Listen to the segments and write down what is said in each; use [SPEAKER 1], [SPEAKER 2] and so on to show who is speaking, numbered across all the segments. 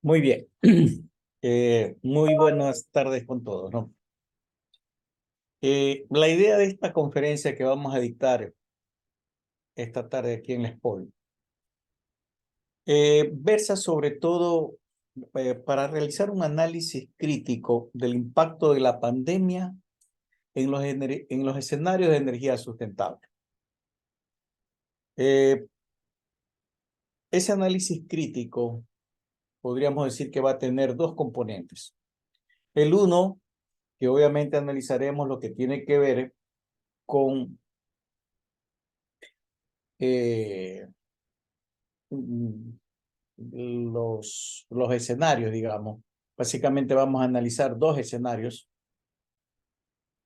[SPEAKER 1] Muy bien. Muy buenas tardes con todos, ¿no? La idea de esta conferencia que vamos a dictar esta tarde aquí en la SPOL versa sobre todo para realizar un análisis crítico del impacto de la pandemia en los escenarios de energía sustentable. Ese análisis crítico podríamos decir que va a tener dos componentes. El uno, que obviamente analizaremos lo que tiene que ver con mm, los escenarios, digamos. Básicamente vamos a analizar dos escenarios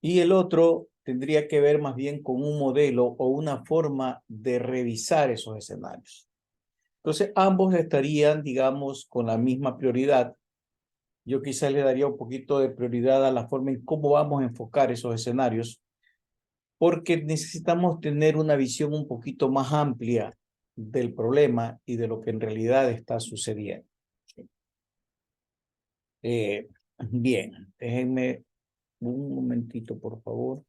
[SPEAKER 1] y el otro tendría que ver más bien con un modelo o una forma de revisar esos escenarios. Entonces, ambos estarían, digamos, con la misma prioridad. Yo quizás le daría un poquito de prioridad a la forma en cómo vamos a enfocar esos escenarios, porque necesitamos tener una visión un poquito más amplia del problema y de lo que en realidad está sucediendo. Bien, déjenme un momentito, por favor.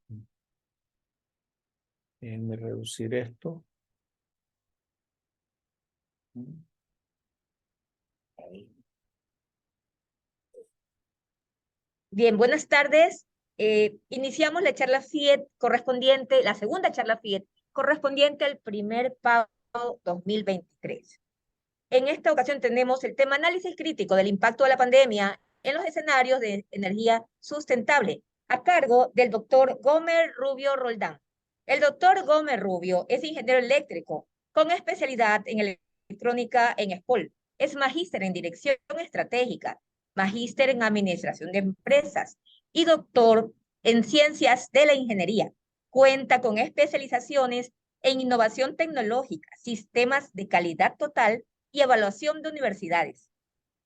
[SPEAKER 1] Déjenme reducir esto. Ahí.
[SPEAKER 2] Bien, buenas tardes. Iniciamos la charla FIET correspondiente, la segunda charla FIET correspondiente al primer pago 2023. En esta ocasión tenemos el tema análisis crítico del impacto de la pandemia en los escenarios de energía sustentable, a cargo del doctor Gómez Rubio Roldán. El doctor Gómez Rubio es ingeniero eléctrico con especialidad en electrónica en SPOL. Es magíster en dirección estratégica, magíster en administración de empresas y doctor en ciencias de la ingeniería. Cuenta con especializaciones en innovación tecnológica, sistemas de calidad total y evaluación de universidades.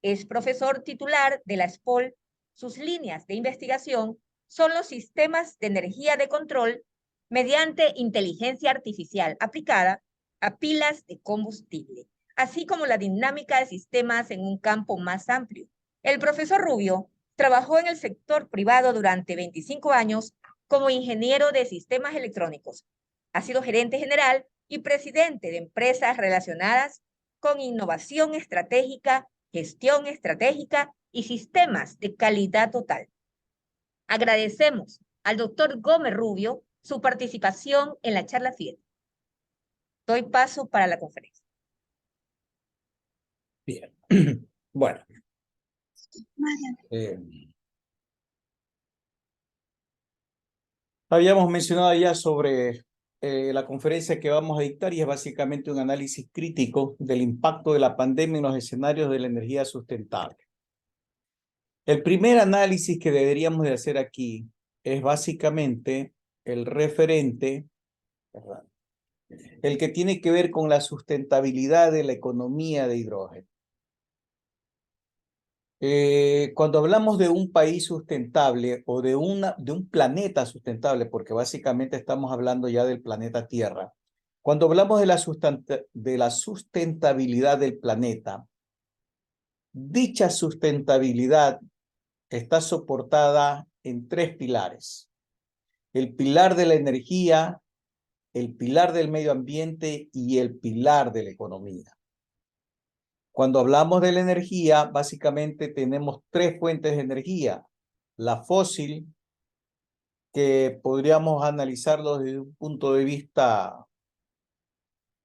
[SPEAKER 2] Es profesor titular de la SPOL. Sus líneas de investigación son los sistemas de energía de control mediante inteligencia artificial aplicada a pilas de combustible, así como la dinámica de sistemas en un campo más amplio. El profesor Rubio trabajó en el sector privado durante 25 años como ingeniero de sistemas electrónicos. Ha sido gerente general y presidente de empresas relacionadas con innovación estratégica, gestión estratégica y sistemas de calidad total. Agradecemos al doctor Gómez Rubio su participación en la charla FIET. Doy paso para la conferencia.
[SPEAKER 1] Bien. Bueno. Habíamos mencionado ya sobre la conferencia que vamos a dictar y es básicamente un análisis crítico del impacto de la pandemia en los escenarios de la energía sustentable. El primer análisis que deberíamos de hacer aquí es básicamente el referente, el que tiene que ver con la sustentabilidad de la economía de hidrógeno. Cuando hablamos de un país sustentable o de un planeta sustentable, porque básicamente estamos hablando ya del planeta Tierra, cuando hablamos de la sustentabilidad del planeta, dicha sustentabilidad está soportada en tres pilares: el pilar de la energía, el pilar del medio ambiente y el pilar de la economía. Cuando hablamos de la energía, básicamente tenemos tres fuentes de energía: la fósil, que podríamos analizarlo desde un punto de vista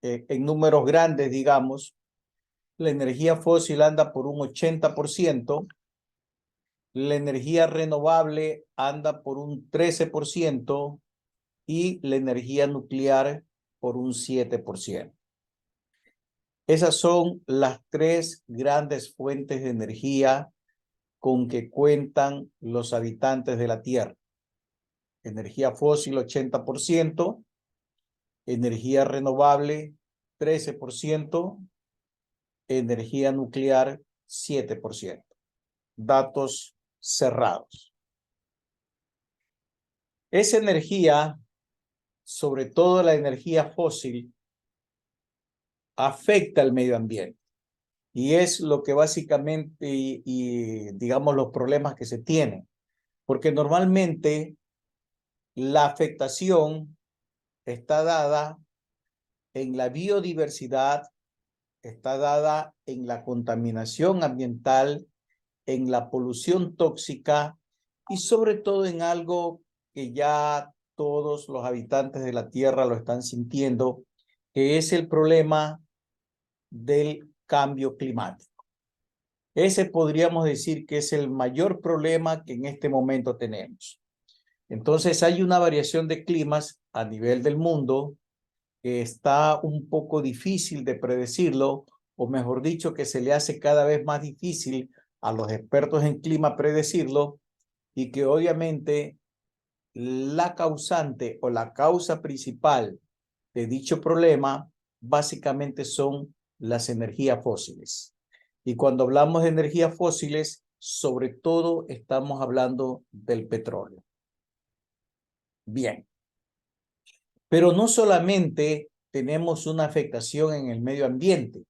[SPEAKER 1] en números grandes, digamos. La energía fósil anda por un 80%, la energía renovable anda por un 13% y la energía nuclear por un 7%. Esas son las tres grandes fuentes de energía con que cuentan los habitantes de la Tierra. Energía fósil 80%, energía renovable 13%, energía nuclear 7%. Datos cerrados. Esa energía, sobre todo la energía fósil, afecta al medio ambiente. Y es lo que básicamente, digamos, los problemas que se tienen. Porque normalmente la afectación está dada en la biodiversidad, está dada en la contaminación ambiental, en la polución tóxica y sobre todo en algo que ya todos los habitantes de la Tierra lo están sintiendo, que es el problema del cambio climático. Ese podríamos decir que es el mayor problema que en este momento tenemos. Entonces hay una variación de climas a nivel del mundo que está un poco difícil de predecirlo, o mejor dicho, que se le hace cada vez más difícil a los expertos en clima predecirlo, y que obviamente la causante o la causa principal de dicho problema básicamente son las energías fósiles. Y cuando hablamos de energías fósiles, sobre todo estamos hablando del petróleo. Bien, pero no solamente tenemos una afectación en el medio ambiente,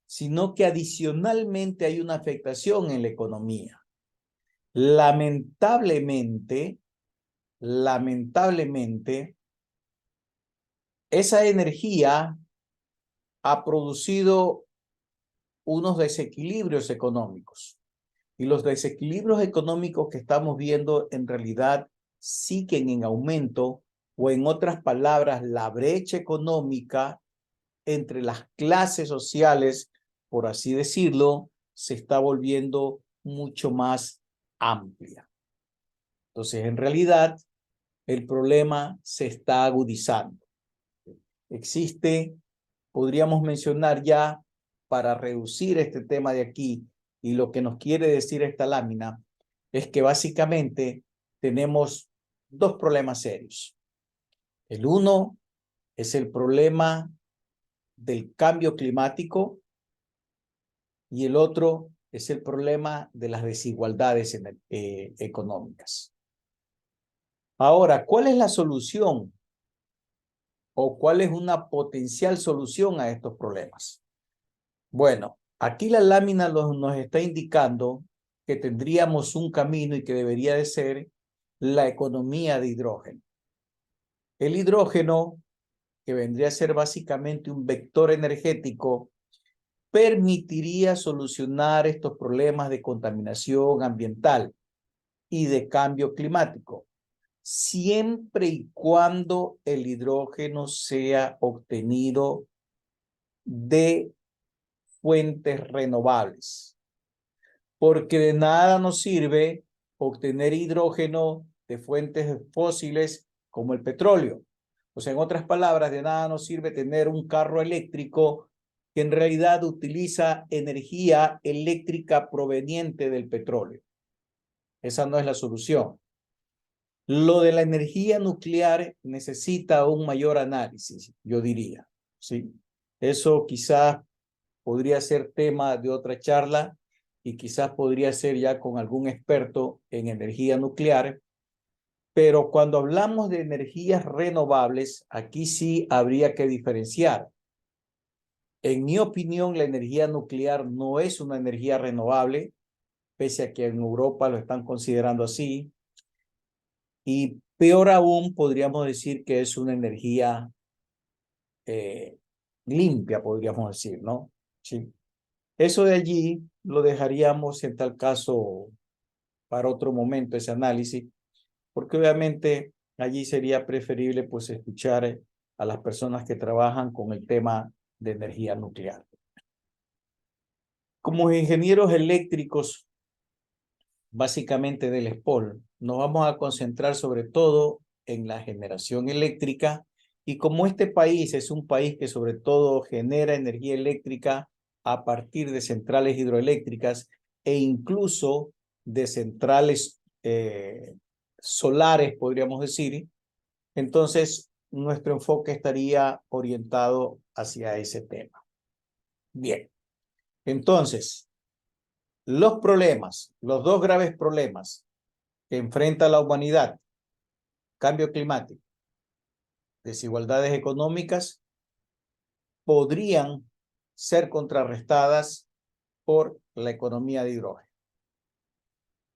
[SPEAKER 1] sino que adicionalmente hay una afectación en la economía. Lamentablemente, esa energía ha producido unos desequilibrios económicos. Y los desequilibrios económicos que estamos viendo en realidad siguen en aumento, o en otras palabras, la brecha económica entre las clases sociales, por así decirlo, se está volviendo mucho más amplia. Entonces, en realidad, el problema se está agudizando. Existe, podríamos mencionar ya, para reducir este tema de aquí, y lo que nos quiere decir esta lámina, es que básicamente tenemos dos problemas serios. El uno es el problema del cambio climático y el otro es el problema de las desigualdades económicas. Ahora, ¿cuál es la solución o cuál es una potencial solución a estos problemas? Bueno, aquí la lámina nos está indicando que tendríamos un camino y que debería de ser la economía de hidrógeno. El hidrógeno, que vendría a ser básicamente un vector energético, permitiría solucionar estos problemas de contaminación ambiental y de cambio climático, siempre y cuando el hidrógeno sea obtenido de fuentes renovables, porque de nada nos sirve obtener hidrógeno de fuentes fósiles como el petróleo. O sea, en otras palabras, de nada nos sirve tener un carro eléctrico que en realidad utiliza energía eléctrica proveniente del petróleo. Esa no es la solución. Lo de la energía nuclear necesita un mayor análisis, yo diría, ¿sí? Eso quizás podría ser tema de otra charla y quizás podría ser ya con algún experto en energía nuclear, pero cuando hablamos de energías renovables, aquí sí habría que diferenciar. En mi opinión, la energía nuclear no es una energía renovable, pese a que en Europa lo están considerando así. Y peor aún, podríamos decir que es una energía limpia, podríamos decir, ¿no? Sí. Eso de allí lo dejaríamos en tal caso para otro momento, ese análisis, porque obviamente allí sería preferible pues escuchar a las personas que trabajan con el tema de energía nuclear. Como ingenieros eléctricos, básicamente del SPOL, nos vamos a concentrar sobre todo en la generación eléctrica, y como este país es un país que sobre todo genera energía eléctrica a partir de centrales hidroeléctricas e incluso de centrales solares, podríamos decir, entonces nuestro enfoque estaría orientado hacia ese tema. Bien, entonces, los dos graves problemas que enfrenta la humanidad: cambio climático, desigualdades económicas, podrían ser contrarrestadas por la economía de hidrógeno.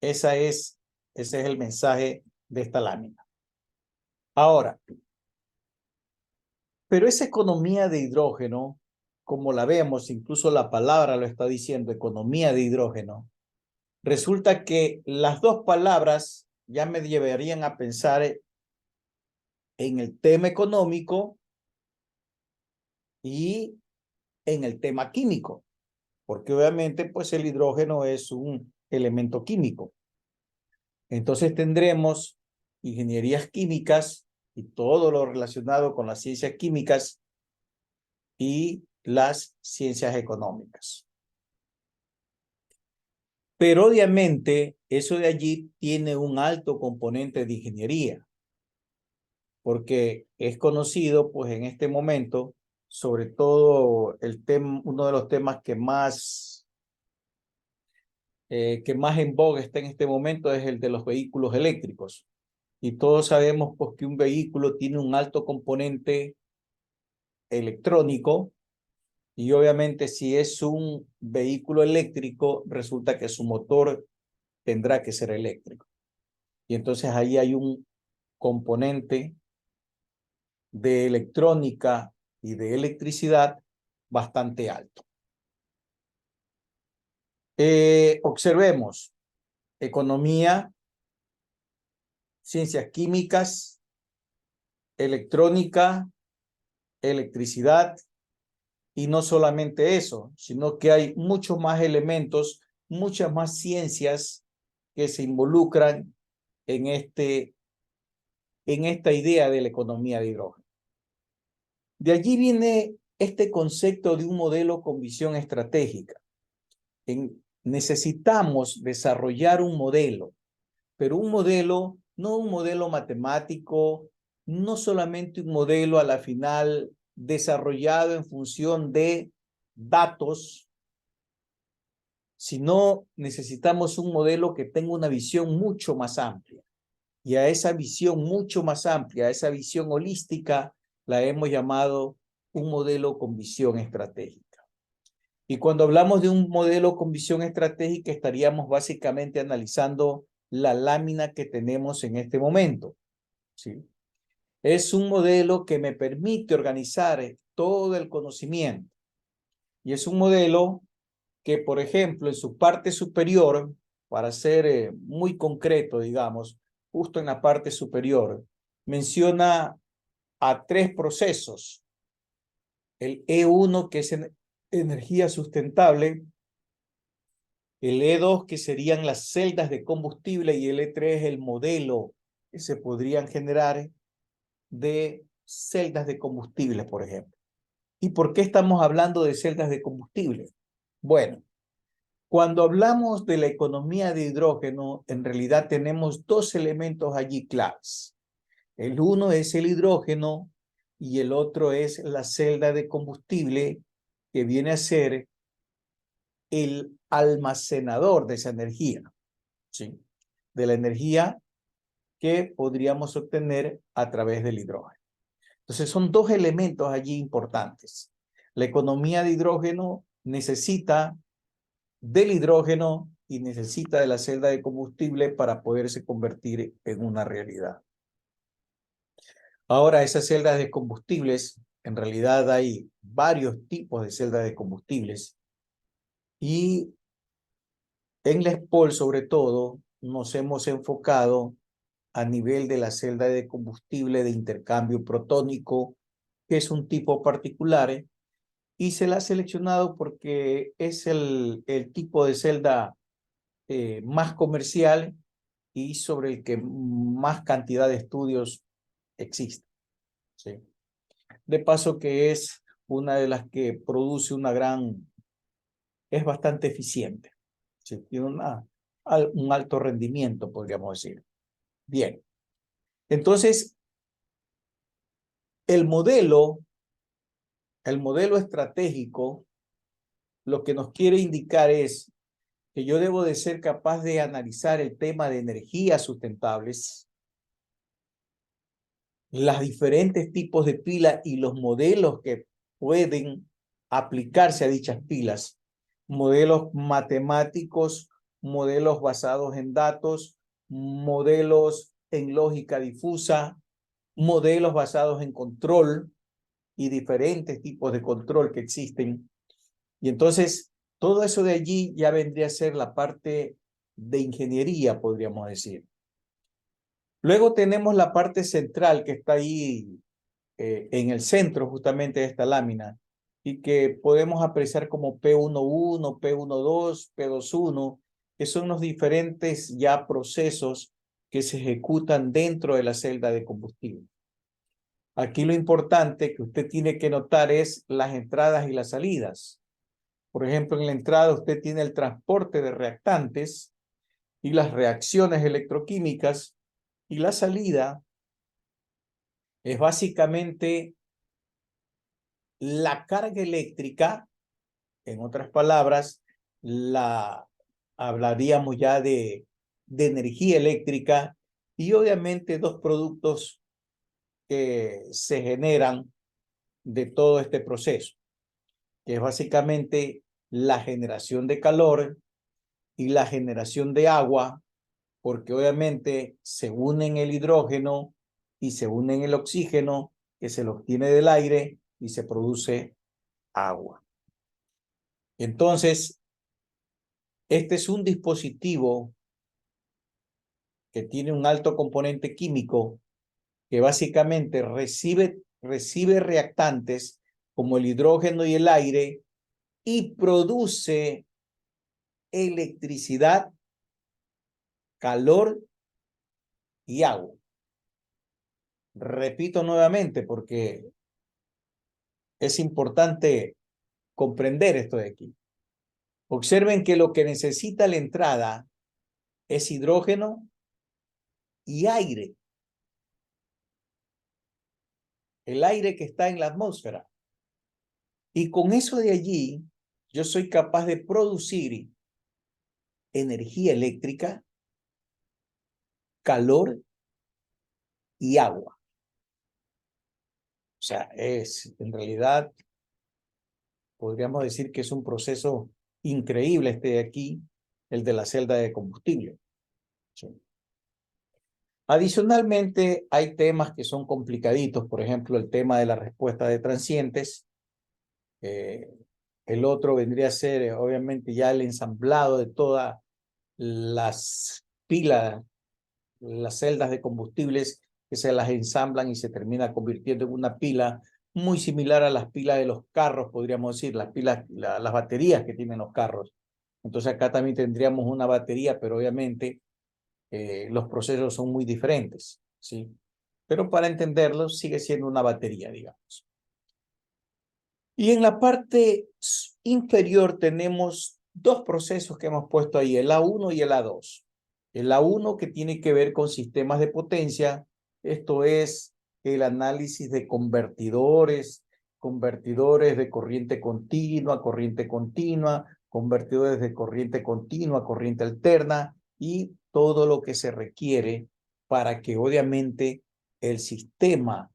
[SPEAKER 1] Ese es el mensaje de esta lámina. Ahora, pero esa economía de hidrógeno, como la vemos, incluso la palabra lo está diciendo, economía de hidrógeno, resulta que las dos palabras ya me llevarían a pensar en el tema económico y en el tema químico, porque obviamente pues el hidrógeno es un elemento químico. Entonces tendremos ingenierías químicas y todo lo relacionado con las ciencias químicas y las ciencias económicas. Pero obviamente eso de allí tiene un alto componente de ingeniería, porque es conocido pues en este momento, sobre todo uno de los temas que más en boga está en este momento es el de los vehículos eléctricos. Y todos sabemos pues, que un vehículo tiene un alto componente electrónico y obviamente si es un vehículo eléctrico, resulta que su motor tendrá que ser eléctrico. Y entonces ahí hay un componente de electrónica y de electricidad bastante alto. Observemos economía, ciencias químicas, electrónica, electricidad, y no solamente eso, sino que hay muchos más elementos, muchas más ciencias que se involucran en esta idea de la economía de hidrógeno. De allí viene este concepto de un modelo con visión estratégica. Necesitamos desarrollar un modelo, pero un modelo, no un modelo matemático, no solamente un modelo a la final desarrollado en función de datos, sino necesitamos un modelo que tenga una visión mucho más amplia. Y a esa visión mucho más amplia, a esa visión holística, la hemos llamado un modelo con visión estratégica. Y cuando hablamos de un modelo con visión estratégica, estaríamos básicamente analizando la lámina que tenemos en este momento, ¿sí? Es un modelo que me permite organizar todo el conocimiento. Y es un modelo que, por ejemplo, en su parte superior, para ser muy concreto, digamos, justo en la parte superior, menciona a tres procesos. El E1, que es energía sustentable, el E2, que serían las celdas de combustible, y el E3 es el modelo que se podrían generar de celdas de combustible, por ejemplo. ¿Y por qué estamos hablando de celdas de combustible? Bueno, cuando hablamos de la economía de hidrógeno, en realidad tenemos dos elementos allí claves. El uno es el hidrógeno y el otro es la celda de combustible, que viene a ser el almacenador de esa energía, ¿sí? De la energía que podríamos obtener a través del hidrógeno. Entonces son dos elementos allí importantes. La economía de hidrógeno necesita del hidrógeno y necesita de la celda de combustible para poderse convertir en una realidad. Ahora, esas celdas de combustibles, en realidad hay varios tipos de celdas de combustibles y en la SPOL sobre todo nos hemos enfocado a nivel de la celda de combustible de intercambio protónico, que es un tipo particular, y se la ha seleccionado porque es el tipo de celda más comercial y sobre el que más cantidad de estudios existe, ¿sí? De paso que es una de las que produce es bastante eficiente, ¿sí? Tiene un alto rendimiento, podríamos decir. Bien, entonces el modelo estratégico lo que nos quiere indicar es que yo debo de ser capaz de analizar el tema de energías sustentables, los diferentes tipos de pilas y los modelos que pueden aplicarse a dichas pilas, modelos matemáticos, modelos basados en datos, modelos en lógica difusa, modelos basados en control y diferentes tipos de control que existen. Y entonces, todo eso de allí ya vendría a ser la parte de ingeniería, podríamos decir. Luego tenemos la parte central que está ahí en el centro justamente de esta lámina y que podemos apreciar como P11, P12, P21, que son los diferentes ya procesos que se ejecutan dentro de la celda de combustible. Aquí lo importante que usted tiene que notar es las entradas y las salidas. Por ejemplo, en la entrada usted tiene el transporte de reactantes y las reacciones electroquímicas, y la salida es básicamente la carga eléctrica. En otras palabras, hablaríamos ya de energía eléctrica y obviamente dos productos que se generan de todo este proceso, que es básicamente la generación de calor y la generación de agua, porque obviamente se unen el hidrógeno y se unen el oxígeno que se lo obtiene del aire y se produce agua. Entonces, este es un dispositivo que tiene un alto componente químico que básicamente recibe reactantes como el hidrógeno y el aire y produce electricidad, calor y agua. Repito nuevamente porque es importante comprender esto de aquí. Observen que lo que necesita la entrada es hidrógeno y aire. El aire que está en la atmósfera. Y con eso de allí, yo soy capaz de producir energía eléctrica, calor y agua. O sea, en realidad, podríamos decir que es un proceso increíble este de aquí, el de la celda de combustible. Sí. Adicionalmente, hay temas que son complicaditos, por ejemplo, el tema de la respuesta de transientes. El otro vendría a ser, obviamente, ya el ensamblado de todas las pilas, las celdas de combustibles que se las ensamblan y se termina convirtiendo en una pila muy similar a las pilas de los carros, podríamos decir, las pilas, las baterías que tienen los carros. Entonces acá también tendríamos una batería, pero obviamente los procesos son muy diferentes, ¿sí? Pero para entenderlo sigue siendo una batería, digamos. Y en la parte inferior tenemos dos procesos que hemos puesto ahí, el A1 y el A2. El A1 que tiene que ver con sistemas de potencia, esto es el análisis de convertidores, convertidores de corriente continua, convertidores de corriente continua, corriente alterna y todo lo que se requiere para que obviamente el sistema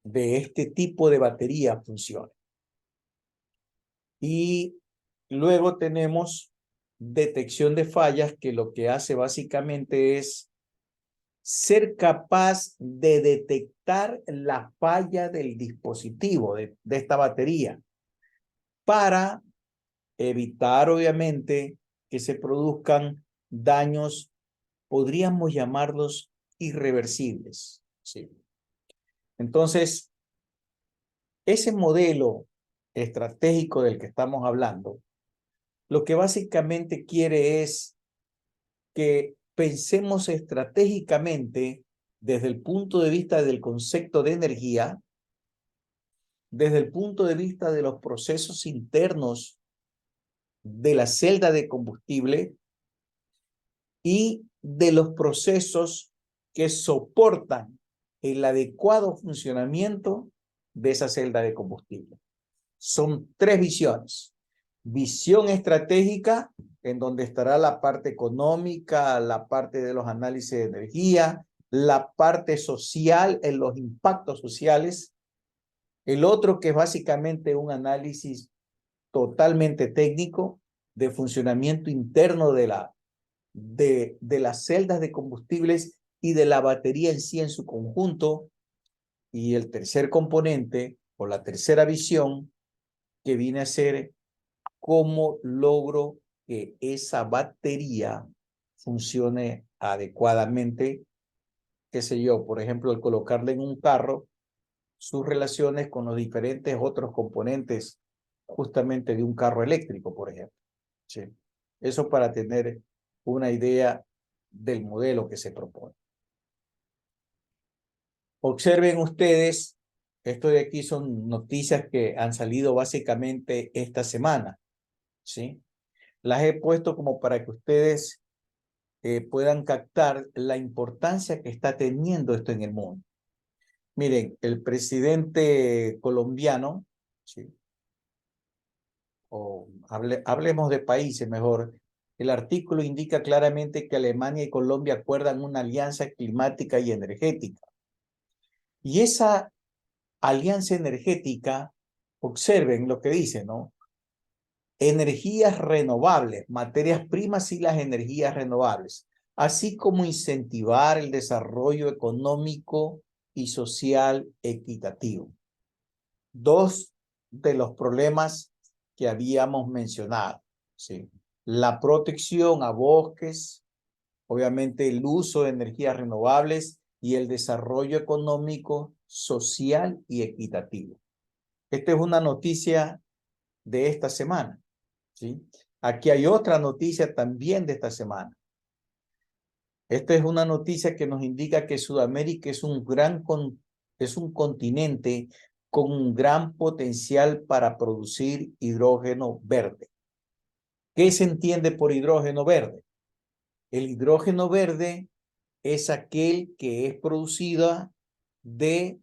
[SPEAKER 1] de este tipo de batería funcione. Y luego tenemos detección de fallas, que lo que hace básicamente es ser capaz de detectar la falla del dispositivo, de esta batería, para evitar obviamente que se produzcan daños, podríamos llamarlos irreversibles, ¿sí? Entonces, ese modelo estratégico del que estamos hablando, lo que básicamente quiere es que pensemos estratégicamente desde el punto de vista del concepto de energía, desde el punto de vista de los procesos internos de la celda de combustible y de los procesos que soportan el adecuado funcionamiento de esa celda de combustible. Son tres visiones. Visión estratégica, en donde estará la parte económica, la parte de los análisis de energía, la parte social, en los impactos sociales. El otro que es básicamente un análisis totalmente técnico de funcionamiento interno de las celdas de combustibles y de la batería en sí en su conjunto. Y el tercer componente o la tercera visión que viene a ser cómo logro que esa batería funcione adecuadamente, qué sé yo, por ejemplo, al colocarla en un carro, sus relaciones con los diferentes otros componentes justamente de un carro eléctrico, por ejemplo. Sí. Eso para tener una idea del modelo que se propone. Observen ustedes, esto de aquí son noticias que han salido básicamente esta semana, ¿sí? Las he puesto como para que ustedes puedan captar la importancia que está teniendo esto en el mundo. Miren, el presidente colombiano, ¿sí? O hablemos de países mejor, el artículo indica claramente que Alemania y Colombia acuerdan una alianza climática y energética. Y esa alianza energética, observen lo que dice, ¿no? Energías renovables, materias primas y las energías renovables, así como incentivar el desarrollo económico y social equitativo. Dos de los problemas que habíamos mencionado, ¿sí? La protección a bosques, obviamente el uso de energías renovables y el desarrollo económico, social y equitativo. Esta es una noticia de esta semana, ¿sí? Aquí hay otra noticia también de esta semana. Esta es una noticia que nos indica que Sudamérica es un continente con un gran potencial para producir hidrógeno verde. ¿Qué se entiende por hidrógeno verde? El hidrógeno verde es aquel que es producido de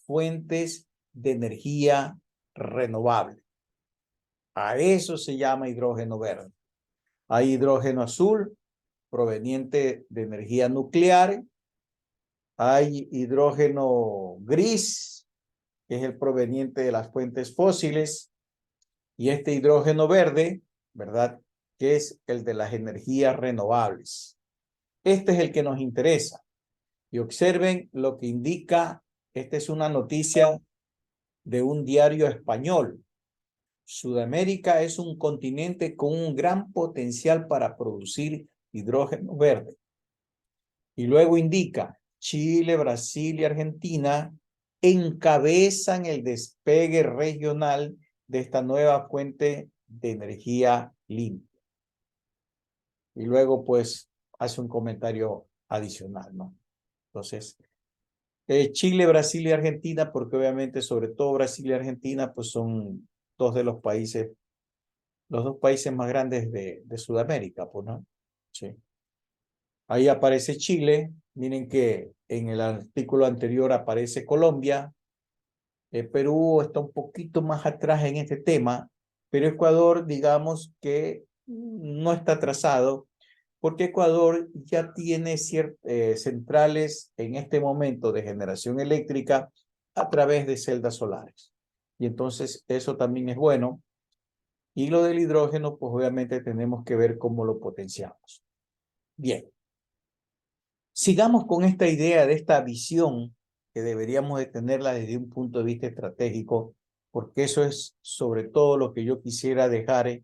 [SPEAKER 1] fuentes de energía renovable. A eso se llama hidrógeno verde. Hay hidrógeno azul proveniente de energía nuclear. Hay hidrógeno gris, que es el proveniente de las fuentes fósiles. Y este hidrógeno verde, ¿verdad? Que es el de las energías renovables. Este es el que nos interesa. Y observen lo que indica, esta es una noticia de un diario español. Sudamérica es un continente con un gran potencial para producir hidrógeno verde. Y luego indica, Chile, Brasil y Argentina encabezan el despegue regional de esta nueva fuente de energía limpia. Y luego, pues, hace un comentario adicional, ¿no? Entonces, Chile, Brasil y Argentina, porque obviamente, sobre todo Brasil y Argentina, pues son dos de los países, los dos países más grandes de Sudamérica, pues, ¿no? Sí. Ahí aparece Chile. Miren que en el artículo anterior aparece Colombia. Perú está un poquito más atrás en este tema, pero Ecuador, digamos que no está atrasado, porque Ecuador ya tiene centrales en este momento de generación eléctrica a través de celdas solares. Y entonces eso también es bueno. Y lo del hidrógeno, pues obviamente tenemos que ver cómo lo potenciamos. Bien. Sigamos con esta idea de esta visión que deberíamos de tenerla desde un punto de vista estratégico, porque eso es sobre todo lo que yo quisiera dejar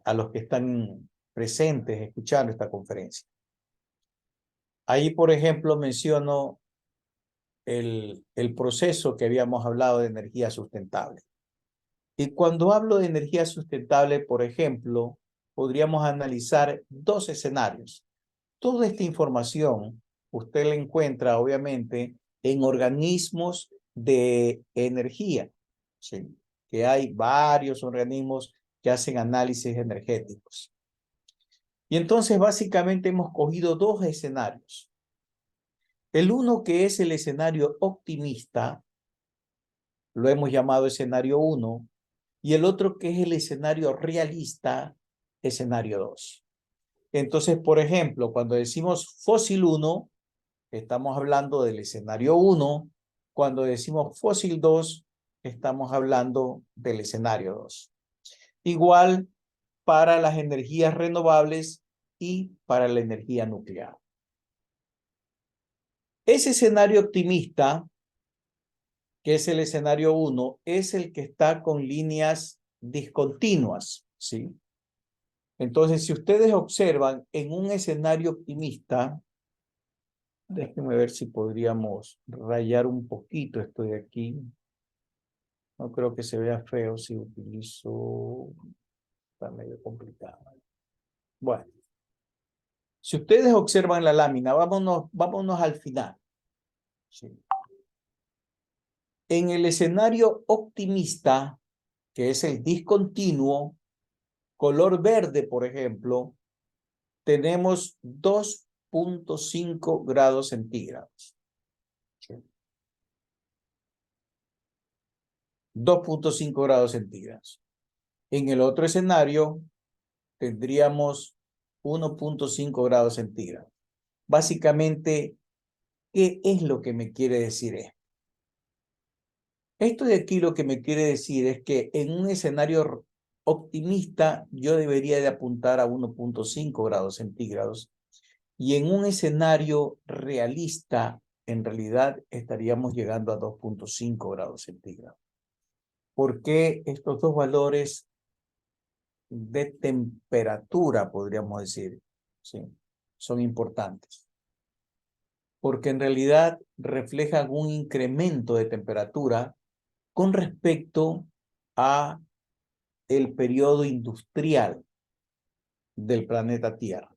[SPEAKER 1] a los que están presentes escuchando esta conferencia. Ahí, por ejemplo, menciono el proceso que habíamos hablado de energía sustentable. Y cuando hablo de energía sustentable, por ejemplo, podríamos analizar dos escenarios. Toda esta información usted la encuentra, obviamente, en organismos de energía, ¿sí? Que hay varios organismos que hacen análisis energéticos. Y entonces, básicamente, hemos cogido dos escenarios. El uno que es el escenario optimista, lo hemos llamado escenario 1, y el otro que es el escenario realista, escenario 2. Entonces, por ejemplo, cuando decimos fósil 1, estamos hablando del escenario 1. Cuando decimos fósil 2, estamos hablando del escenario 2. Igual para las energías renovables y para la energía nuclear. Ese escenario optimista, que es el escenario 1, es el que está con líneas discontinuas, ¿sí? Entonces, si ustedes observan en un escenario optimista, déjenme ver si podríamos rayar un poquito esto de aquí. No creo que se vea feo si utilizo... Está medio complicado. Bueno, si ustedes observan la lámina, vámonos al final. ¿Sí? En el escenario optimista, que es el discontinuo, color verde, por ejemplo, tenemos 2.5 grados centígrados. ¿Sí? 2.5 grados centígrados. En el otro escenario tendríamos 1.5 grados centígrados. Básicamente, ¿qué es lo que me quiere decir esto? Esto de aquí lo que me quiere decir es que en un escenario optimista yo debería de apuntar a 1.5 grados centígrados y en un escenario realista en realidad estaríamos llegando a 2.5 grados centígrados. ¿Por qué estos dos valores de temperatura, podríamos decir, ¿sí?, son importantes? Porque en realidad reflejan un incremento de temperatura con respecto a el periodo industrial del planeta Tierra.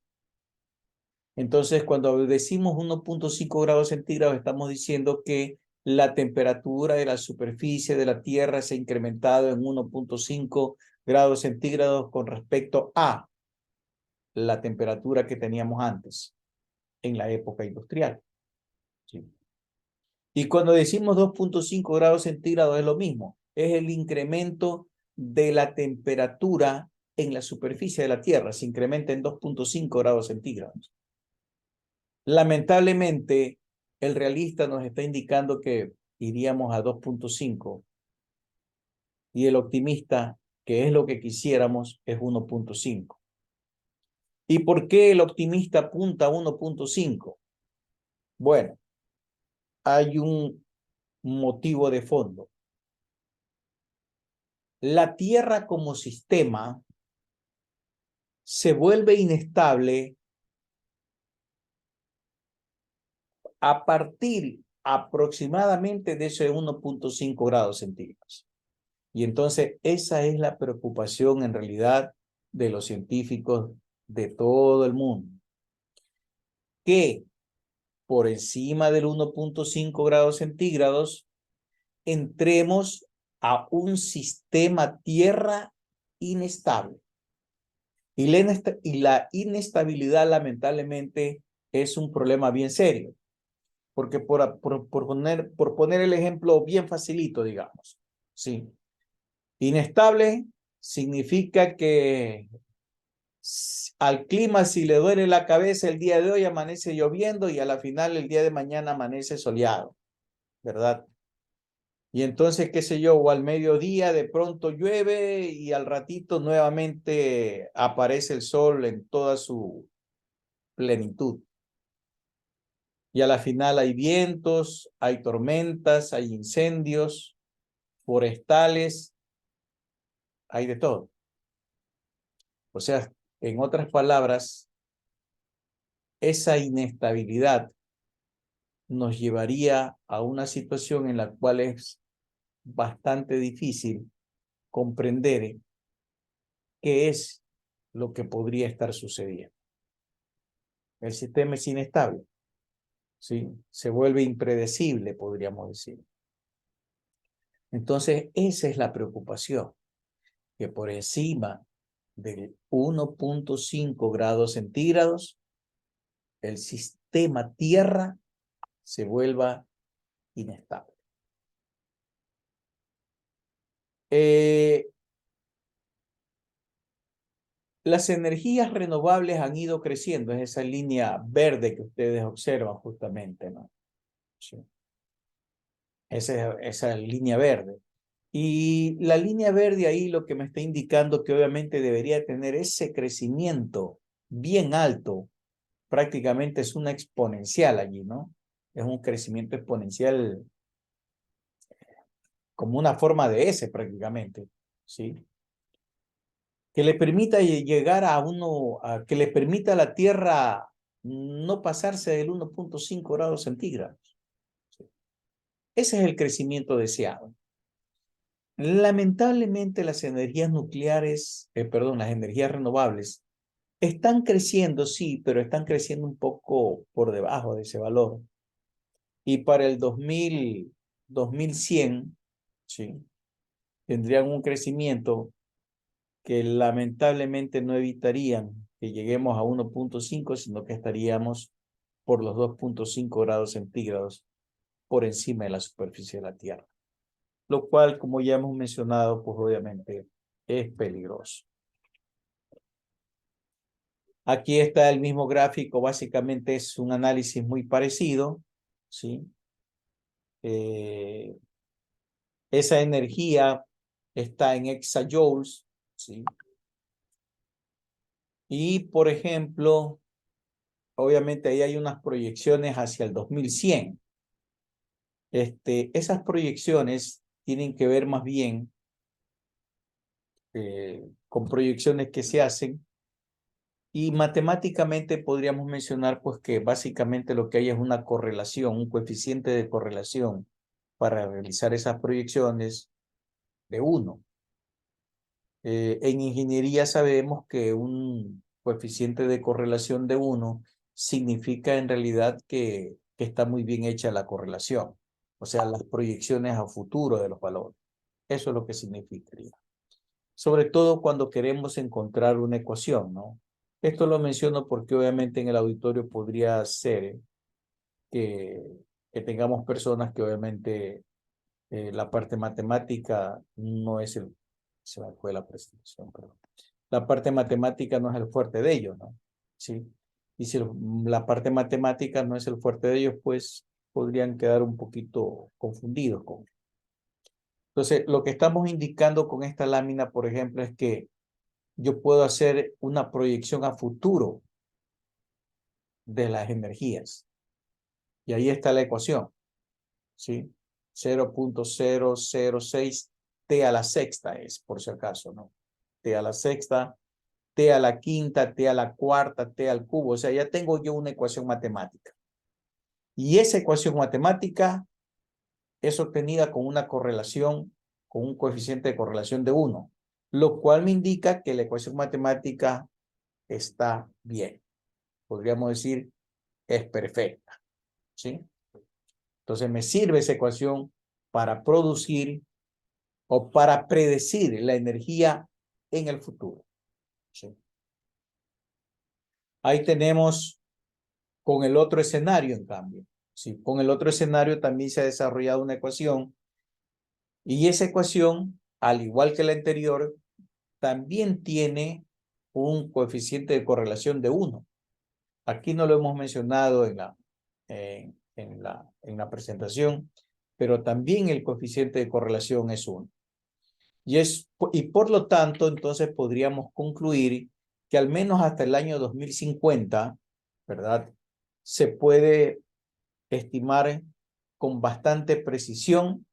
[SPEAKER 1] Entonces, cuando decimos 1.5 grados centígrados, estamos diciendo que la temperatura de la superficie de la Tierra se ha incrementado en 1.5 grados centígrados con respecto a la temperatura que teníamos antes, en la época industrial. ¿Sí? Y cuando decimos 2.5 grados centígrados es lo mismo, es el incremento de la temperatura en la superficie de la Tierra, se incrementa en 2.5 grados centígrados. Lamentablemente, el realista nos está indicando que iríamos a 2.5 y el optimista, que es lo que quisiéramos, es 1.5. ¿Y por qué el optimista apunta a 1.5? Bueno, hay un motivo de fondo. La Tierra como sistema se vuelve inestable a partir aproximadamente de ese 1.5 grados centígrados. Y entonces esa es la preocupación en realidad de los científicos de todo el mundo. Que por encima del 1.5 grados centígrados entremos a un sistema Tierra inestable. Y la inestabilidad lamentablemente es un problema bien serio. Porque por poner el ejemplo bien facilito, digamos, ¿sí? Inestable significa que al clima, si le duele la cabeza el día de hoy, amanece lloviendo y a la final el día de mañana amanece soleado, ¿verdad? Y entonces, qué sé yo, o al mediodía de pronto llueve y al ratito nuevamente aparece el sol en toda su plenitud. Y a la final hay vientos, hay tormentas, hay incendios forestales, hay de todo. O sea, en otras palabras, esa inestabilidad nos llevaría a una situación en la cual es bastante difícil comprender qué es lo que podría estar sucediendo. El sistema es inestable, ¿sí? Se vuelve impredecible, podríamos decir. Entonces, esa es la preocupación, que por encima de 1.5 grados centígrados, el sistema Tierra se vuelva inestable. Las energías renovables han ido creciendo, es esa línea verde que ustedes observan justamente, ¿no? Sí. Esa línea verde. Y la línea verde ahí lo que me está indicando que obviamente debería tener ese crecimiento bien alto, prácticamente es una exponencial allí, ¿no? Es un crecimiento exponencial como una forma de S prácticamente, ¿sí? Que le permita llegar a que le permita a la Tierra no pasarse del 1.5 grados centígrados. ¿Sí? Ese es el crecimiento deseado. Lamentablemente las energías nucleares, las energías renovables, están creciendo, sí, pero están creciendo un poco por debajo de ese valor. Y para el 2100, ¿sí? Tendrían un crecimiento que lamentablemente no evitarían que lleguemos a 1.5, sino que estaríamos por los 2.5 grados centígrados por encima de la superficie de la Tierra, lo cual, como ya hemos mencionado, pues obviamente es peligroso. Aquí está el mismo gráfico, básicamente es un análisis muy parecido, ¿sí? Esa energía está en exajoules, ¿sí? Y, por ejemplo, obviamente ahí hay unas proyecciones hacia el 2100. Esas proyecciones tienen que ver más bien con proyecciones que se hacen y matemáticamente podríamos mencionar pues que básicamente lo que hay es una correlación, un coeficiente de correlación para realizar esas proyecciones de 1. En ingeniería sabemos que un coeficiente de correlación de 1 significa en realidad que está muy bien hecha la correlación, o sea, las proyecciones a futuro de los valores. Eso es lo que significaría. Sobre todo cuando queremos encontrar una ecuación, ¿no? Esto lo menciono porque obviamente en el auditorio podría ser que, que tengamos personas que obviamente la parte matemática no es se me fue la presentación, pero la parte matemática no es el fuerte de ellos, ¿no? ¿Sí? Y si la parte matemática no es el fuerte de ellos, pues podrían quedar un poquito confundidos con. Entonces, lo que estamos indicando con esta lámina, por ejemplo, es que yo puedo hacer una proyección a futuro de las energías. Y ahí está la ecuación, ¿sí? 0.006 t a la sexta es, por si acaso, ¿no? T a la sexta, t a la quinta, t a la cuarta, t al cubo. O sea, ya tengo yo una ecuación matemática. Y esa ecuación matemática es obtenida con una correlación, con un coeficiente de correlación de 1, lo cual me indica que la ecuación matemática está bien. Podríamos decir, es perfecta, ¿sí? Entonces me sirve esa ecuación para producir o para predecir la energía en el futuro, ¿sí? Ahí tenemos con el otro escenario, en cambio, ¿sí? Con el otro escenario también se ha desarrollado una ecuación y esa ecuación, al igual que la anterior, también tiene un coeficiente de correlación de 1. Aquí no lo hemos mencionado en la presentación, pero también el coeficiente de correlación es 1. Y por lo tanto, entonces podríamos concluir que al menos hasta el año 2050, ¿verdad? Se puede estimar con bastante precisión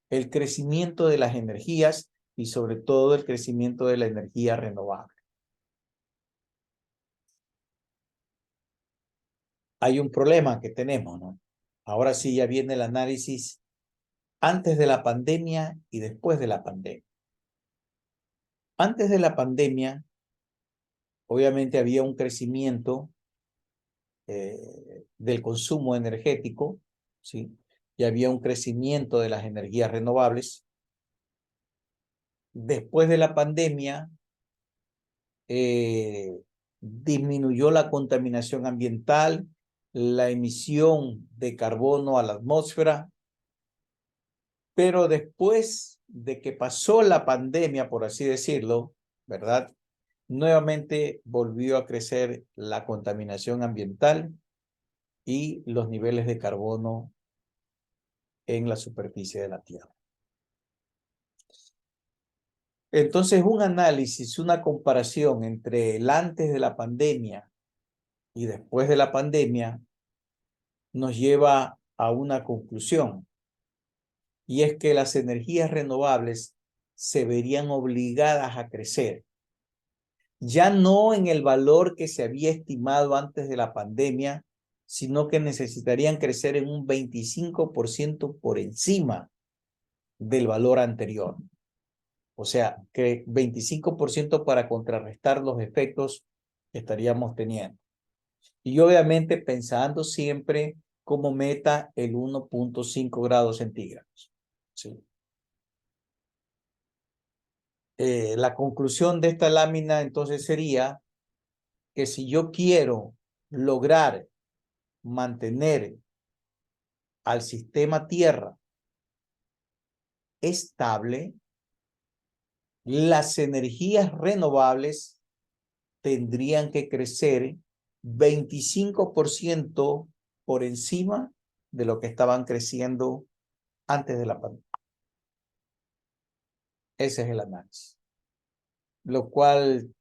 [SPEAKER 1] el crecimiento de las energías y sobre todo el crecimiento de la energía renovable. Hay un problema que tenemos, ¿no? Ahora sí ya viene el análisis antes de la pandemia y después de la pandemia. Antes de la pandemia, obviamente había un crecimiento del consumo energético, ¿sí? Y había un crecimiento de las energías renovables. Después de la pandemia, disminuyó la contaminación ambiental, la emisión de carbono a la atmósfera, pero después de que pasó la pandemia, por así decirlo, ¿verdad? Nuevamente volvió a crecer la contaminación ambiental y los niveles de carbono en la superficie de la Tierra. Entonces, un análisis, una comparación entre el antes de la pandemia y después de la pandemia nos lleva a una conclusión, y es que las energías renovables se verían obligadas a crecer, ya no en el valor que se había estimado antes de la pandemia, sino que necesitarían crecer en un 25% por encima del valor anterior. O sea, que 25% para contrarrestar los efectos que estaríamos teniendo. Y obviamente pensando siempre como meta el 1.5 grados centígrados. ¿Sí? La conclusión de esta lámina entonces sería que si yo quiero lograr mantener al sistema Tierra estable, las energías renovables tendrían que crecer 25% por encima de lo que estaban creciendo antes de la pandemia. Ese es el análisis, lo cual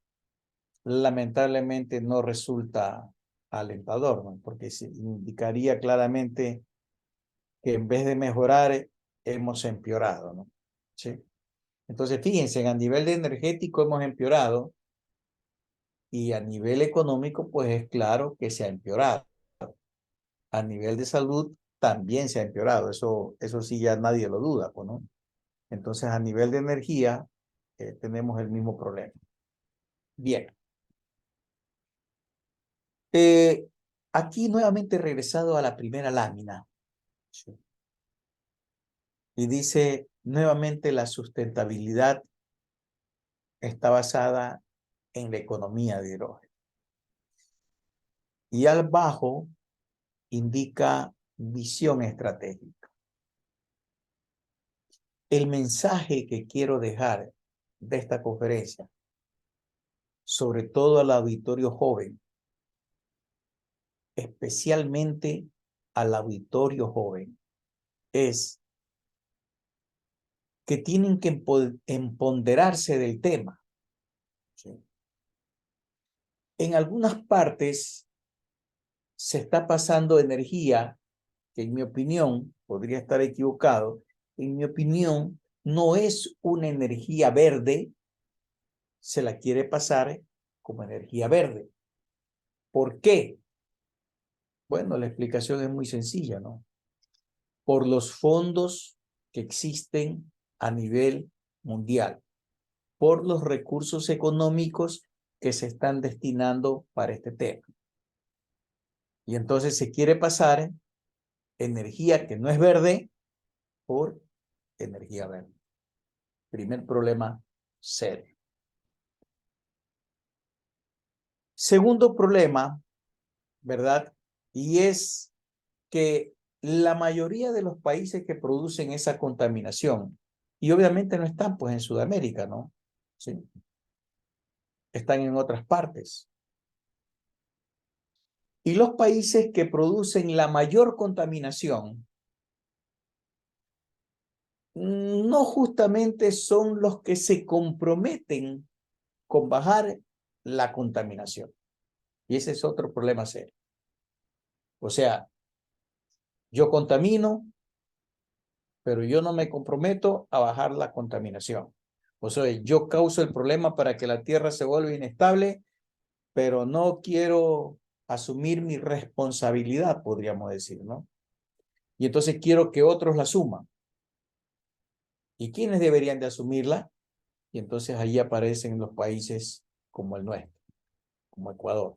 [SPEAKER 1] lamentablemente no resulta alentador, ¿no? Porque se indicaría claramente que en vez de mejorar, hemos empeorado, ¿no? ¿Sí? Entonces, fíjense, a nivel de energético hemos empeorado y a nivel económico, pues es claro que se ha empeorado. A nivel de salud también se ha empeorado, eso sí ya nadie lo duda, pues, ¿no? Entonces, a nivel de energía, tenemos el mismo problema. Bien. Eh, Aquí nuevamente regresado a la primera lámina. ¿Sí? Y dice nuevamente la sustentabilidad está basada en la economía de hidrógeno. Y al bajo indica visión estratégica. El mensaje que quiero dejar de esta conferencia, sobre todo al auditorio joven, especialmente al auditorio joven, es que tienen que empoderarse del tema. ¿Sí? En algunas partes se está pasando energía que en mi opinión, podría estar equivocado, en mi opinión, no es una energía verde, se la quiere pasar como energía verde. ¿Por qué? Bueno, la explicación es muy sencilla, ¿no? Por los fondos que existen a nivel mundial, por los recursos económicos que se están destinando para este tema. Y entonces se quiere pasar energía que no es verde por energía verde. Primer problema serio. Segundo problema, ¿verdad? Y es que la mayoría de los países que producen esa contaminación, y obviamente no están pues en Sudamérica, ¿no? Sí. Están en otras partes. Y los países que producen la mayor contaminación no justamente son los que se comprometen con bajar la contaminación. Y ese es otro problema serio. O sea, yo contamino, pero yo no me comprometo a bajar la contaminación. O sea, yo causo el problema para que la tierra se vuelva inestable, pero no quiero asumir mi responsabilidad, podríamos decir, ¿no? Y entonces quiero que otros la asuman. ¿Y quiénes deberían de asumirla? Y entonces ahí aparecen los países como el nuestro, como Ecuador.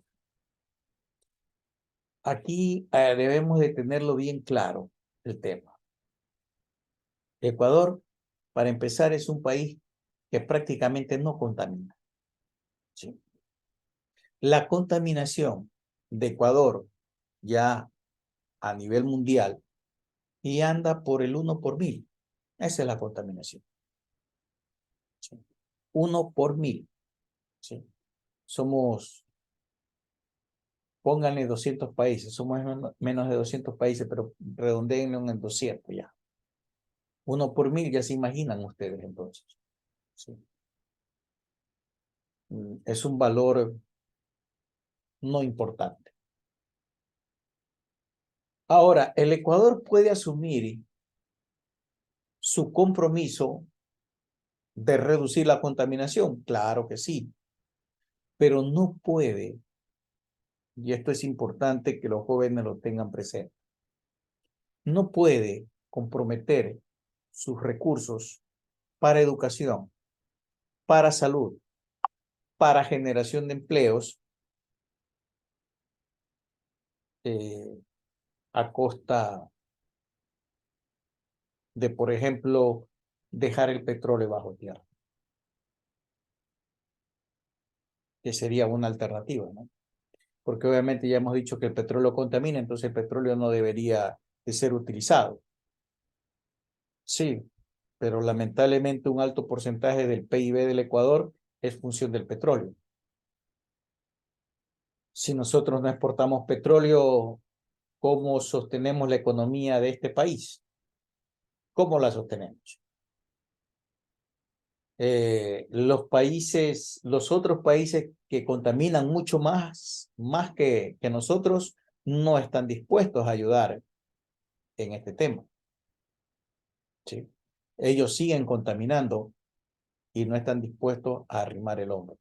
[SPEAKER 1] Aquí debemos de tenerlo bien claro el tema. Ecuador, para empezar, es un país que prácticamente no contamina. ¿Sí? La contaminación de Ecuador ya a nivel mundial y anda por el 1 por 1000. Esa es la contaminación. ¿Sí? 1 por 1000. ¿Sí? Somos, pónganle 200 países, somos menos de 200 países, pero redondeenlo en 200 ya. 1 por 1000, ya se imaginan ustedes entonces. ¿Sí? es un valor no importante. Ahora, el Ecuador puede asumir su compromiso de reducir la contaminación, claro que sí, pero no puede, y esto es importante que los jóvenes lo tengan presente, no puede comprometer sus recursos para educación, para salud, para generación de empleos eh, a costa de, por ejemplo, dejar el petróleo bajo tierra, que sería una alternativa, ¿no? Porque obviamente ya hemos dicho que el petróleo contamina, entonces el petróleo no debería de ser utilizado. Sí, pero lamentablemente un alto porcentaje del PIB del Ecuador es función del petróleo. Si nosotros no exportamos petróleo, ¿cómo sostenemos la economía de este país? ¿Cómo la sostenemos? Los otros países que contaminan mucho más que nosotros, no están dispuestos a ayudar en este tema, ¿sí? Ellos siguen contaminando y no están dispuestos a arrimar el hombro.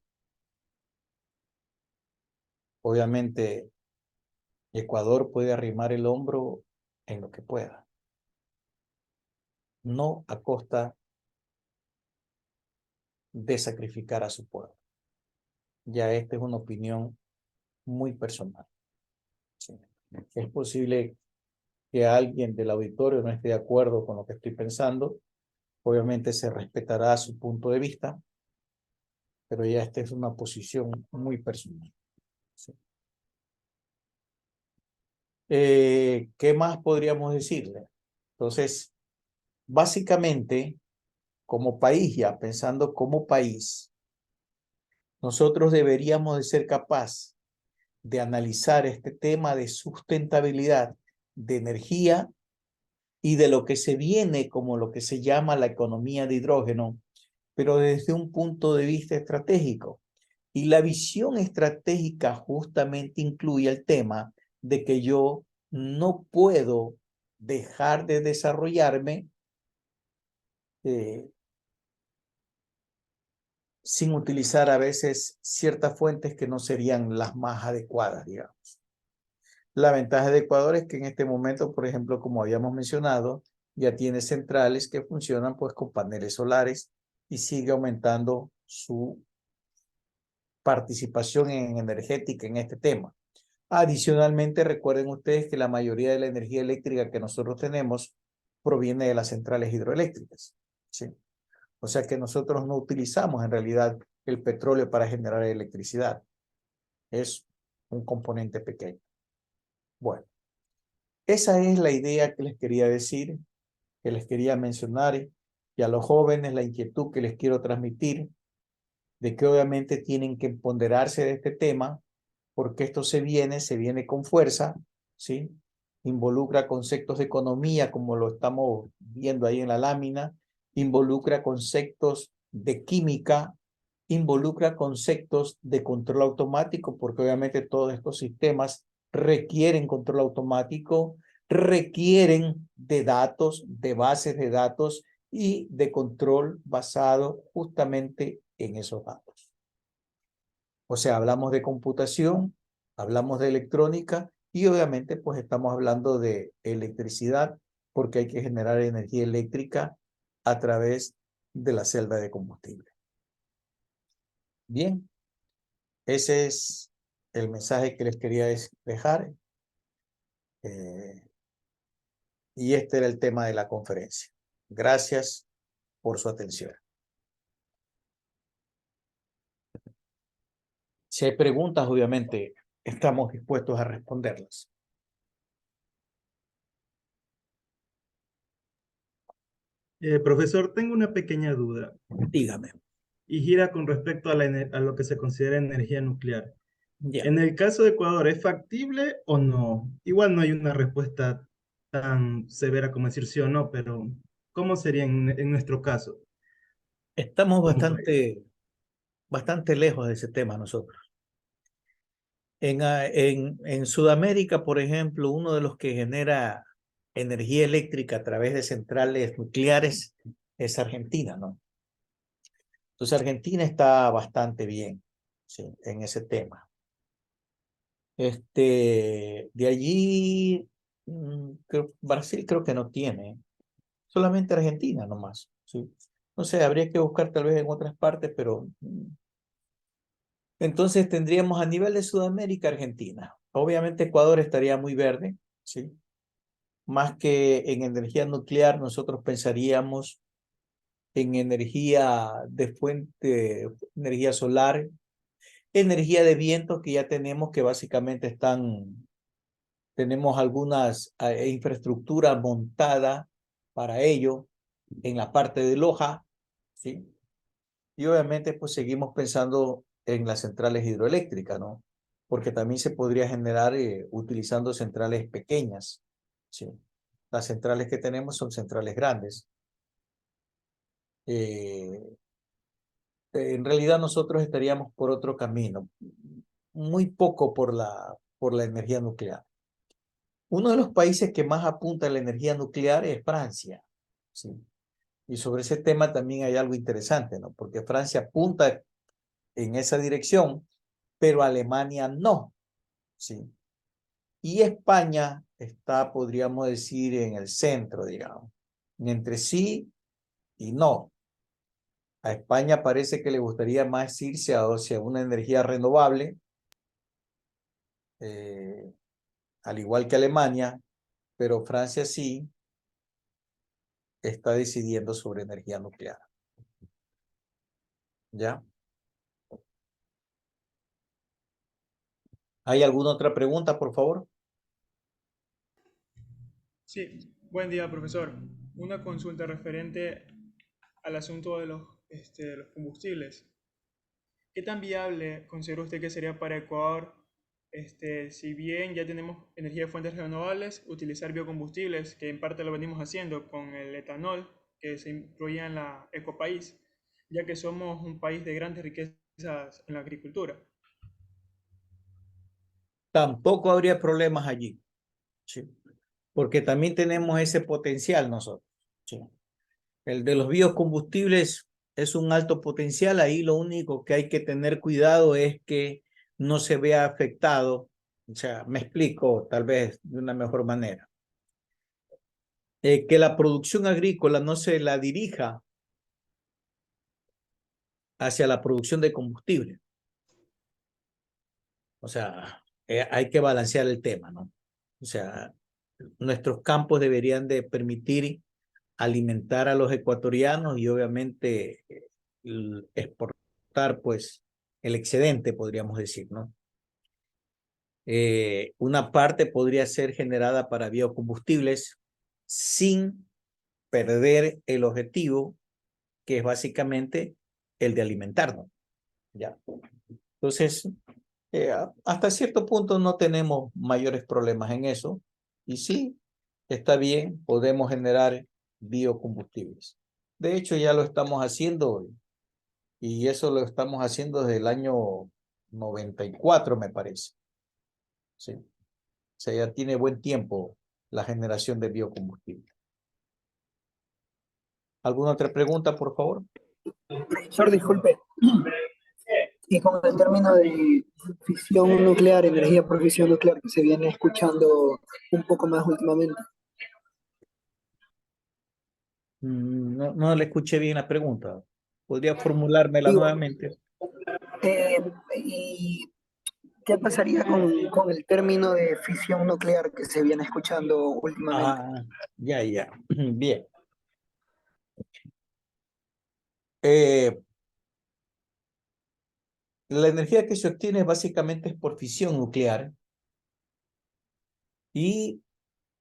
[SPEAKER 1] Obviamente, Ecuador puede arrimar el hombro en lo que pueda, no a costa de sacrificar a su pueblo. Ya esta es una opinión muy personal, ¿sí? Es posible que alguien del auditorio no esté de acuerdo con lo que estoy pensando. Obviamente se respetará su punto de vista, pero ya esta es una posición muy personal, ¿sí? ¿Qué más podríamos decirle? Entonces, básicamente, como país, ya pensando como país, nosotros deberíamos de ser capaces de analizar este tema de sustentabilidad de energía y de lo que se viene como lo que se llama la economía de hidrógeno, pero desde un punto de vista estratégico. Y la visión estratégica justamente incluye el tema de que yo no puedo dejar de desarrollarme eh, sin utilizar a veces ciertas fuentes que no serían las más adecuadas, digamos. La ventaja de Ecuador es que en este momento, por ejemplo, como habíamos mencionado, ya tiene centrales que funcionan pues con paneles solares y sigue aumentando su participación en energética en este tema. Adicionalmente, recuerden ustedes que la mayoría de la energía eléctrica que nosotros tenemos proviene de las centrales hidroeléctricas, ¿sí? O sea que nosotros no utilizamos en realidad el petróleo para generar electricidad. Es un componente pequeño. Bueno, esa es la idea que les quería decir, que les quería mencionar, y a los jóvenes la inquietud que les quiero transmitir de que obviamente tienen que ponderarse de este tema, porque esto se viene con fuerza, ¿sí? Involucra conceptos de economía, como lo estamos viendo ahí en la lámina, involucra conceptos de química, involucra conceptos de control automático, porque obviamente todos estos sistemas requieren control automático, requieren de datos, de bases de datos y de control basado justamente en esos datos. O sea, hablamos de computación, hablamos de electrónica y obviamente pues estamos hablando de electricidad porque hay que generar energía eléctrica a través de la celda de combustible. Bien, ese es el mensaje que les quería dejar y este era el tema de la conferencia. Gracias por su atención. Si hay preguntas, obviamente estamos dispuestos a responderlas.
[SPEAKER 3] Profesor, tengo una pequeña duda
[SPEAKER 1] Dígame.
[SPEAKER 3] y gira con respecto a, a lo que se considera energía nuclear.
[SPEAKER 1] Ya.
[SPEAKER 3] En el caso de Ecuador, ¿es factible o no? Igual no hay una respuesta tan severa como decir sí o no, pero ¿cómo sería en nuestro caso
[SPEAKER 1] Estamos
[SPEAKER 3] como país?
[SPEAKER 1] bastante lejos de ese tema nosotros. En Sudamérica, por ejemplo, uno de los que genera energía eléctrica a través de centrales nucleares es Argentina, ¿no? Entonces Argentina está bastante bien, sí, en ese tema. De allí, Brasil creo que no tiene, solamente Argentina nomás, sí. No sé, habría que buscar tal vez en otras partes, pero entonces tendríamos a nivel de Sudamérica, Argentina. Obviamente Ecuador estaría muy verde, ¿sí? Más que en energía nuclear, nosotros pensaríamos en energía de fuente, energía solar, energía de viento que ya tenemos, que básicamente tenemos algunas infraestructura montada para ello en la parte de Loja, ¿sí? Y obviamente pues seguimos pensando en las centrales hidroeléctricas, ¿no? Porque también se podría generar utilizando centrales pequeñas, ¿sí? Las centrales que tenemos son centrales grandes. Eh, en realidad nosotros estaríamos por otro camino, muy poco por la energía nuclear. Uno de los países que más apunta a la energía nuclear es Francia, ¿sí? Y sobre ese tema también hay algo interesante, ¿no? Porque Francia apunta en esa dirección, pero Alemania no, ¿sí? Y España está, podríamos decir, en el centro, digamos, entre sí y no. A España parece que le gustaría más irse hacia una energía renovable, eh, al igual que Alemania, pero Francia sí está decidiendo sobre energía nuclear. ¿Ya? ¿Hay alguna otra pregunta, por favor?
[SPEAKER 4] Sí, buen día, profesor. Una consulta referente al asunto de los combustibles. ¿Qué tan viable considera usted que sería para Ecuador, si bien ya tenemos energía de fuentes renovables, utilizar biocombustibles, que en parte lo venimos haciendo con el etanol, que se incluye en la Ecopaís, ya que somos un país de grandes riquezas en la agricultura?
[SPEAKER 1] Tampoco habría problemas allí, ¿sí? Porque también tenemos ese potencial nosotros, ¿sí? El de los biocombustibles es un alto potencial, ahí lo único que hay que tener cuidado es que no se vea afectado, o sea, me explico tal vez de una mejor manera, que la producción agrícola no se la dirija hacia la producción de combustible, o sea, hay que balancear el tema, ¿no? O sea, nuestros campos deberían de permitir alimentar a los ecuatorianos y obviamente exportar pues el excedente, podríamos decir, ¿no? Una parte podría ser generada para biocombustibles sin perder el objetivo, que es básicamente el de alimentarnos, ¿ya? Entonces, hasta cierto punto no tenemos mayores problemas en eso y sí, está bien, podemos generar biocombustibles. De hecho, ya lo estamos haciendo y eso lo estamos haciendo desde el año 94, me parece. Sí. O sea, ya tiene buen tiempo la generación de biocombustible. ¿Alguna otra pregunta, por favor?
[SPEAKER 5] Profesor, disculpe, y con el término de fisión nuclear, energía por fisión nuclear, que se viene escuchando un poco más últimamente.
[SPEAKER 1] No, no le escuché bien la pregunta. ¿Podría formulármela
[SPEAKER 5] Digo,
[SPEAKER 1] nuevamente?
[SPEAKER 5] ¿y qué pasaría con el término de fisión nuclear que se viene escuchando últimamente?
[SPEAKER 1] Ah, ya, ya. Bien. Eh, la energía que se obtiene básicamente es por fisión nuclear y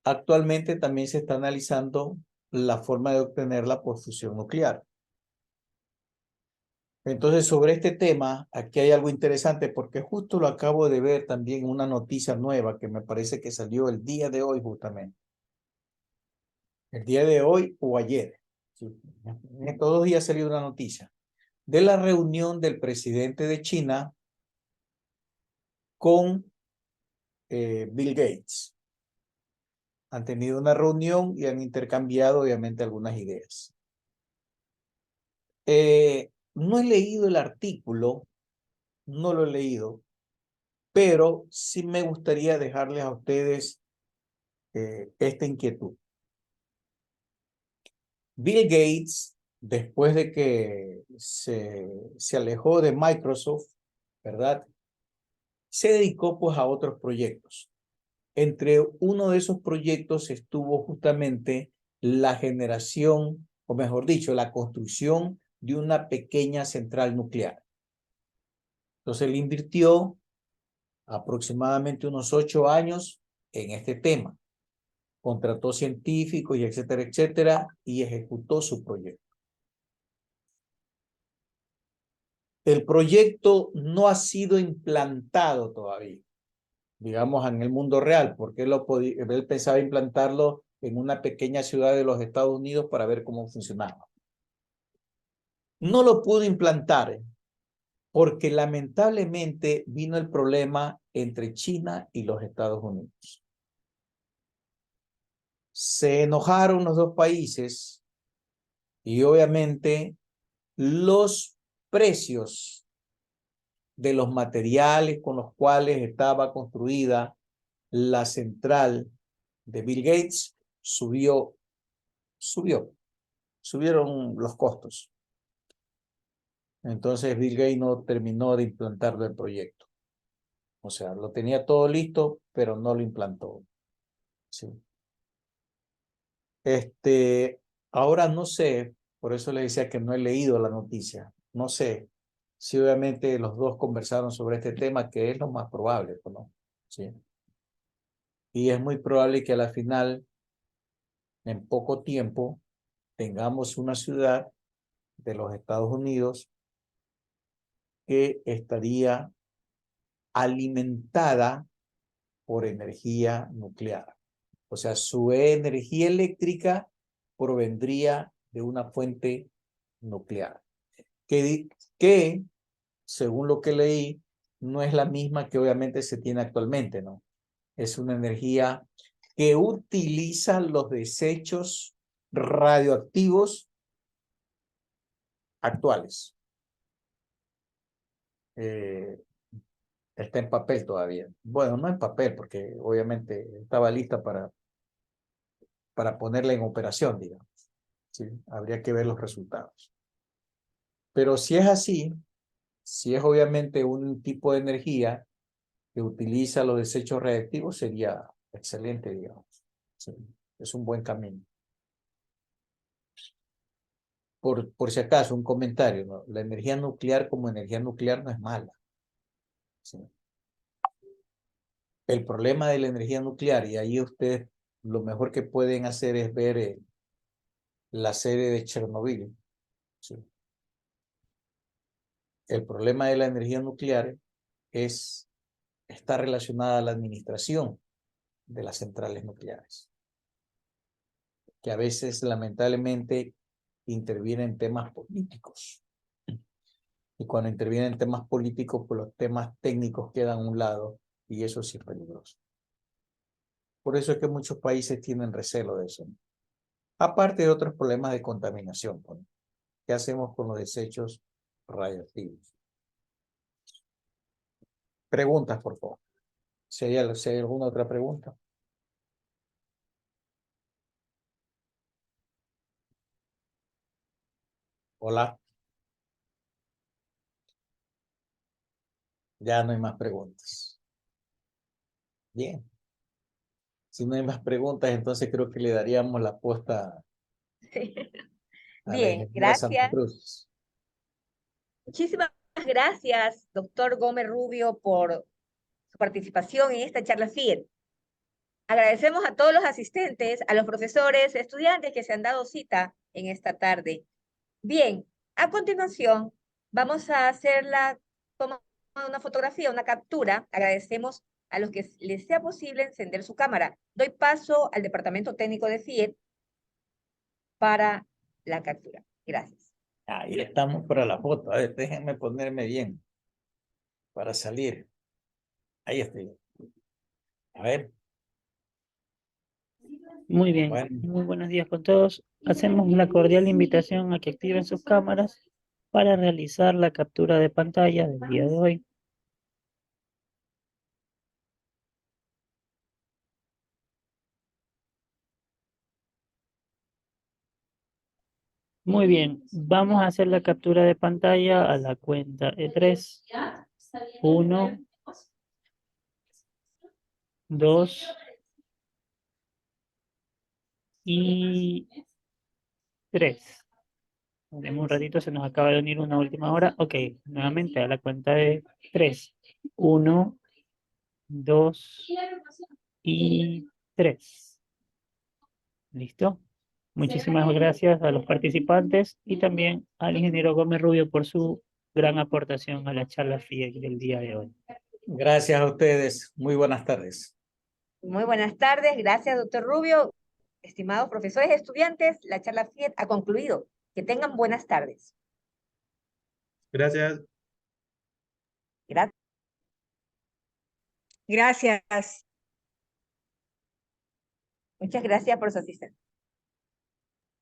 [SPEAKER 1] actualmente también se está analizando la forma de obtenerla por fusión nuclear. Entonces, sobre este tema, aquí hay algo interesante porque justo lo acabo de ver también una noticia nueva que me parece que salió el día de hoy justamente. El día de hoy o ayer. Sí. En estos 2 días salió una noticia de la reunión del presidente de China con Bill Gates. Han tenido una reunión y han intercambiado obviamente algunas ideas. No he leído el artículo, no lo he leído, pero sí me gustaría dejarles a ustedes esta inquietud. Bill Gates, después de que se alejó de Microsoft, ¿verdad? Se dedicó pues a otros proyectos. Entre uno de esos proyectos estuvo justamente la generación, o mejor dicho, la construcción de una pequeña central nuclear. Entonces él invirtió aproximadamente unos 8 años en este tema. Contrató científicos y etcétera, etcétera, y ejecutó su proyecto. El proyecto no ha sido implantado todavía, digamos, en el mundo real, porque él pensaba implantarlo en una pequeña ciudad de los Estados Unidos para ver cómo funcionaba. No lo pudo implantar porque lamentablemente vino el problema entre China y los Estados Unidos. Se enojaron los dos países y obviamente los precios de los materiales con los cuales estaba construida la central de Bill Gates subieron los costos. Entonces Bill Gates no terminó de implantarlo el proyecto. O sea, lo tenía todo listo, pero no lo implantó. Sí. Ahora no sé, por eso le decía que no he leído la noticia. No sé si obviamente los dos conversaron sobre este tema, que es lo más probable, ¿no? Sí. Y es muy probable que a la final, en poco tiempo, tengamos una ciudad de los Estados Unidos que estaría alimentada por energía nuclear. O sea, su energía eléctrica provendría de una fuente nuclear, que según lo que leí, no es la misma que obviamente se tiene actualmente, ¿no? Es una energía que utiliza los desechos radioactivos actuales. Está en papel todavía. Bueno, no en papel, porque obviamente estaba lista para ponerla en operación, digamos. ¿Sí? Habría que ver los resultados. Pero si es así, si es obviamente un tipo de energía que utiliza los desechos radiactivos, sería excelente, digamos. Sí, es un buen camino. Por si acaso, un comentario, ¿no? La energía nuclear como energía nuclear no es mala. ¿Sí? El problema de la energía nuclear, y ahí ustedes lo mejor que pueden hacer es ver la serie de Chernobyl. ¿Sí? El problema de la energía nuclear está relacionada a la administración de las centrales nucleares, que a veces lamentablemente intervienen temas políticos. Y cuando intervienen temas políticos, pues los temas técnicos quedan a un lado y eso sí es peligroso. Por eso es que muchos países tienen recelo de eso, ¿no? Aparte de otros problemas de contaminación, ¿no? ¿Qué hacemos con los desechos radioactivos? Preguntas, por favor. Si hay alguna otra pregunta. Hola. Ya no hay más preguntas. Bien. Si no hay más preguntas, entonces creo que le daríamos la posta
[SPEAKER 2] Sí.
[SPEAKER 1] a la
[SPEAKER 2] Bien,
[SPEAKER 1] ingeniera Santa
[SPEAKER 2] gracias.
[SPEAKER 1] Cruz.
[SPEAKER 2] Muchísimas gracias, doctor Gómez Rubio, por su participación en esta charla FIET. Agradecemos a todos los asistentes, a los profesores, estudiantes que se han dado cita en esta tarde. Bien, a continuación vamos a hacer la toma de una fotografía, una captura. Agradecemos a los que les sea posible encender su cámara. Doy paso al Departamento Técnico de FIET para la captura. Gracias.
[SPEAKER 1] Ahí estamos para la foto. A ver, déjenme ponerme bien para salir. Ahí estoy. A ver.
[SPEAKER 6] Muy bien,
[SPEAKER 1] Bueno,
[SPEAKER 6] muy buenos días con todos. Hacemos la cordial invitación a que activen sus cámaras para realizar la captura de pantalla del día de hoy. Muy bien, vamos a hacer la captura de pantalla a la cuenta de 3. 1, 2 y 3. Tenemos un ratito, se nos acaba de unir una última hora. Ok, nuevamente a la cuenta de 3. 1, 2 y 3. ¿Listo? Muchísimas gracias a los participantes y también al ingeniero Gómez Rubio por su gran aportación a la charla FIEC del día de hoy.
[SPEAKER 1] gracias a ustedes. Muy buenas tardes.
[SPEAKER 2] Muy buenas tardes, gracias, doctor Rubio. Estimados profesores y estudiantes, la charla FIET ha concluido. Que tengan buenas tardes.
[SPEAKER 3] Gracias.
[SPEAKER 2] Gracias. Muchas gracias por su asistencia.